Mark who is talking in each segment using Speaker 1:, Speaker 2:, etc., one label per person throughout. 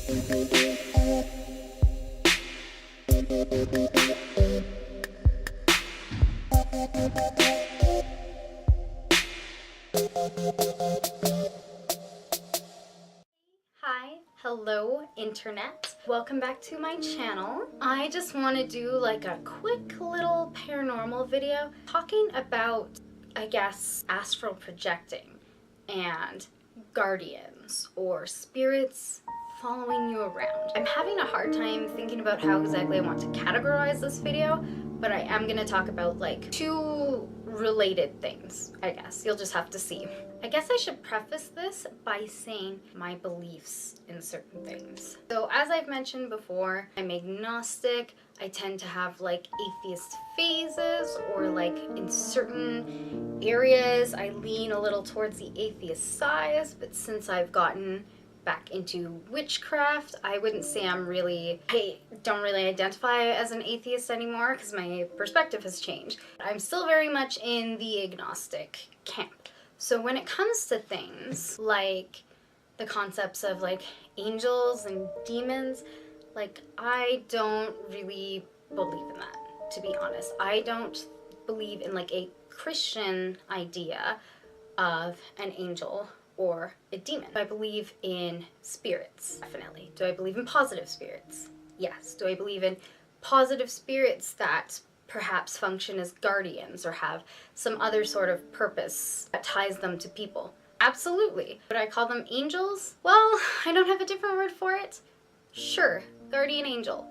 Speaker 1: Hi, hello internet. Welcome back to my channel. I just want to do like a quick little paranormal video talking about, I guess, astral projecting and guardians or spirits following you around. I'm having a hard time thinking about how exactly I want to categorize this video, but I am going to talk about like two related things, I guess. You'll just have to see. I guess I should preface this by saying my beliefs in certain things. So as I've mentioned before, I'm agnostic. I tend to have like atheist phases, or like in certain areas I lean a little towards the atheist side, but since I've gotten back into witchcraft, I wouldn't say I don't really identify as an atheist anymore because my perspective has changed. I'm still very much in the agnostic camp. So when it comes to things like the concepts of like angels and demons, like I don't really believe in that, to be honest. I don't believe in like a Christian idea of an angel or a demon. I believe in spirits, definitely. Do I believe in positive spirits? Yes. Do I believe in positive spirits that perhaps function as guardians or have some other sort of purpose that ties them to people? Absolutely. Would I call them angels? Well, I don't have a different word for it. Sure, guardian angel.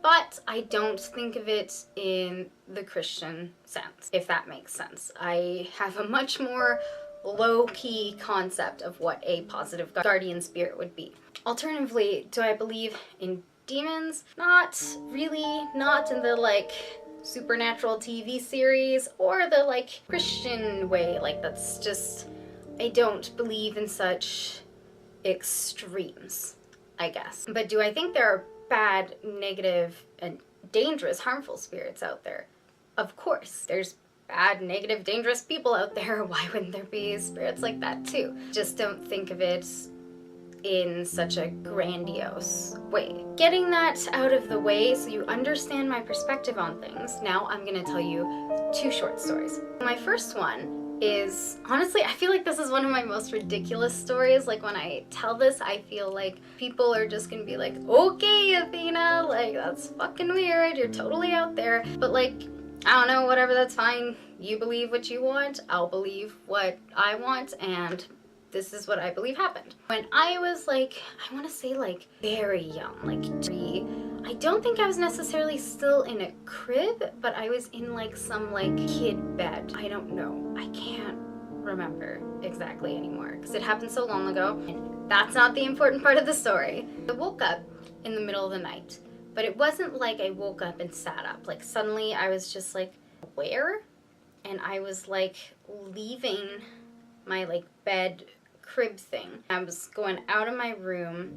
Speaker 1: But I don't think of it in the Christian sense, if that makes sense. I have a much more low-key concept of what a positive guardian spirit would be. Alternatively, do I believe in demons? Not really, not in the like supernatural TV series or the like Christian way. Like that's just, I don't believe in such extremes, I guess. But do I think there are bad, negative, and dangerous, harmful spirits out there? Of course. There's bad, negative, dangerous people out there. Why wouldn't there be spirits like that too? Just don't think of it in such a grandiose way. Getting that out of the way so you understand my perspective on things, now I'm gonna tell you two short stories. My first one is, honestly, I feel like this is one of my most ridiculous stories. Like when I tell this, I feel like people are just gonna be like, okay, Athena, like that's fucking weird, you're totally out there. But like, I don't know, whatever, that's fine. You believe what you want, I'll believe what I want, and this is what I believe happened. When I was like, I want to say like very young, like 3, I don't think I was necessarily still in a crib, but I was in like some like kid bed. I don't know. I can't remember exactly anymore because it happened so long ago. And that's not the important part of the story. I woke up in the middle of the night, but it wasn't like I woke up and sat up. Like suddenly I was just like aware, and I was like leaving my like bed crib thing. I was going out of my room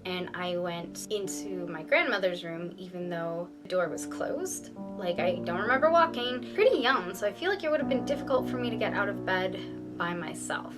Speaker 1: and I went into my grandmother's room even though the door was closed. Like I don't remember walking. Pretty young, so I feel like it would have been difficult for me to get out of bed by myself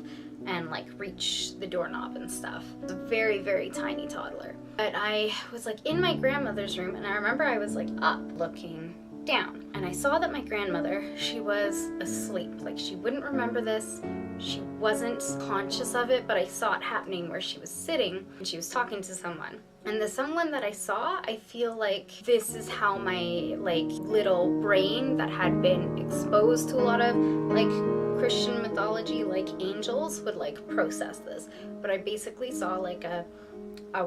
Speaker 1: and like reach the doorknob and stuff. I was a very, very tiny toddler. But I was like in my grandmother's room, and I remember I was like up looking down, and I saw that my grandmother, she was asleep. Like she wouldn't remember this. She wasn't conscious of it, but I saw it happening where she was sitting and she was talking to someone. And the someone that I saw, I feel like this is how my like little brain that had been exposed to a lot of like Christian mythology, like angels, would like process this. But I basically saw like a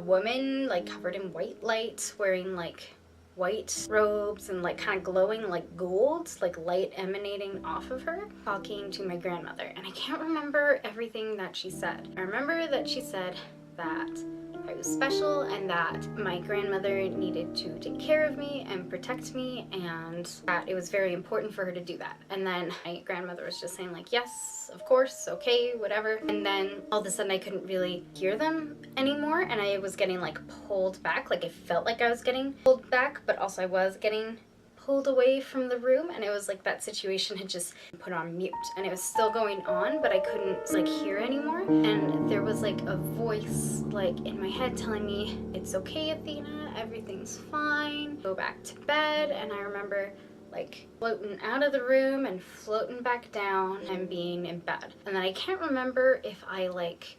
Speaker 1: woman like covered in white light, wearing like white robes and like kind of glowing like gold, like light emanating off of her, talking to my grandmother. And I can't remember everything that she said. I remember that she said that I was special and that my grandmother needed to take care of me and protect me, and that it was very important for her to do that. And then my grandmother was just saying like, yes, of course, okay, whatever. And then all of a sudden I couldn't really hear them anymore, and I was getting like pulled back. Like it felt like I was getting pulled back, but also I was getting pulled away from the room, and it was like that situation had just been put on mute, and it was still going on, but I couldn't like hear anymore. And there was like a voice like in my head telling me, "It's okay, Athena, everything's fine, go back to bed." And I remember like floating out of the room and floating back down and being in bed. And then I can't remember if I like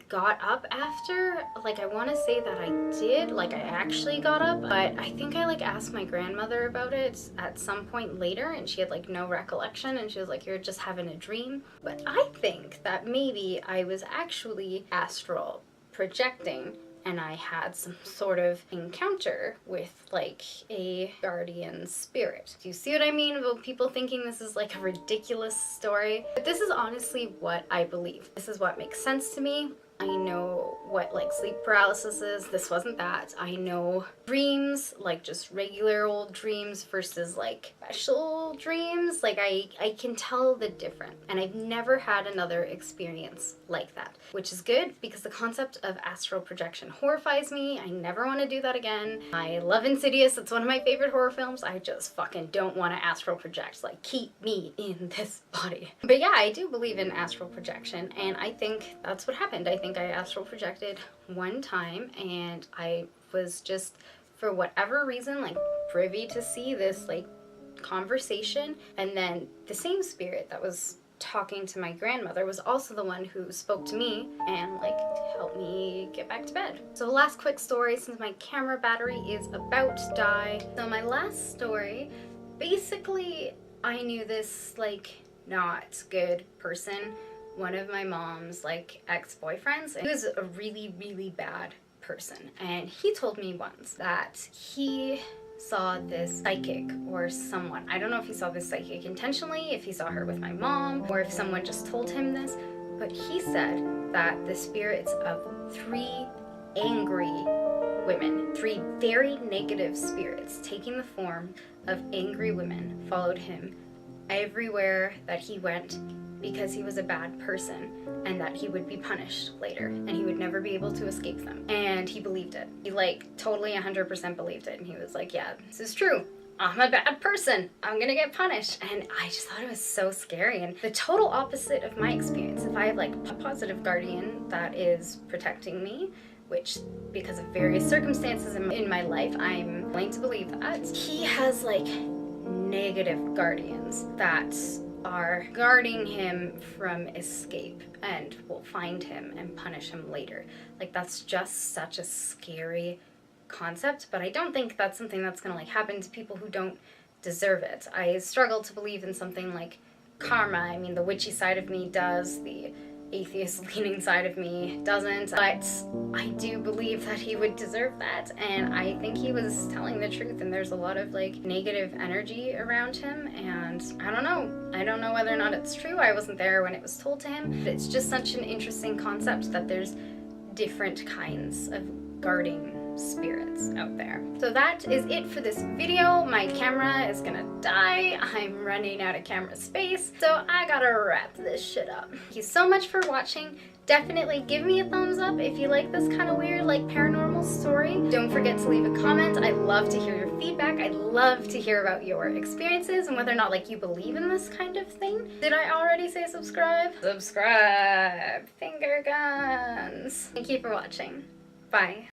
Speaker 1: got up after. Like I want to say that I did, like I actually got up, but I think I like asked my grandmother about it at some point later, and she had like no recollection, and she was like, "You're just having a dream." But I think that maybe I was actually astral projecting, and I had some sort of encounter with like a guardian spirit. Do you see what I mean about people thinking this is like a ridiculous story? But this is honestly what I believe. This is what makes sense to me. I know what like sleep paralysis is. This wasn't that. I know dreams, like just regular old dreams versus like special dreams. Like I can tell the difference. And I've never had another experience like that, which is good because the concept of astral projection horrifies me. I never want to do that again. I love Insidious. It's one of my favorite horror films. I just fucking don't want to astral project. Like, keep me in this body. But yeah, I do believe in astral projection, and I think that's what happened. I think I astral projected one time, and I was just, for whatever reason, like privy to see this like conversation. And then the same spirit that was talking to my grandmother was also the one who spoke to me and like helped me get back to bed. So last quick story, since my camera battery is about to die. So my last story, basically I knew this like not good person, one of my mom's like ex-boyfriends. He was a really, really bad person, and he told me once that he saw this psychic or someone. I don't know if he saw this psychic intentionally, if he saw her with my mom, or if someone just told him this, but he said that the spirits of 3 angry women, 3 very negative spirits taking the form of angry women, followed him everywhere that he went because he was a bad person, and that he would be punished later and he would never be able to escape them. And he believed it. He like totally 100% believed it, and he was like, "Yeah, this is true. I'm a bad person. I'm gonna get punished." And I just thought it was so scary, and the total opposite of my experience. If I have like a positive guardian that is protecting me, which because of various circumstances in my life, I'm willing to believe that, he has like negative guardians that are guarding him from escape and will find him and punish him later. Like, that's just such a scary concept, but I don't think that's something that's gonna like happen to people who don't deserve it. I struggle to believe in something like karma. I mean, the witchy side of me does, the atheist leaning side of me doesn't, but I do believe that he would deserve that, and I think he was telling the truth, and there's a lot of like negative energy around him, and I don't know whether or not it's true. I wasn't there when it was told to him, but it's just such an interesting concept that there's different kinds of guarding spirits out there. So that is it for this video. My camera is gonna die. I'm running out of camera space, so I gotta wrap this shit up. Thank you so much for watching. Definitely give me a thumbs up if you like this kind of weird like paranormal story. Don't forget to leave a comment. I love to hear your feedback. I love to hear about your experiences and whether or not like you believe in this kind of thing. Did I already say subscribe? Subscribe. Finger guns. Thank you for watching. Bye.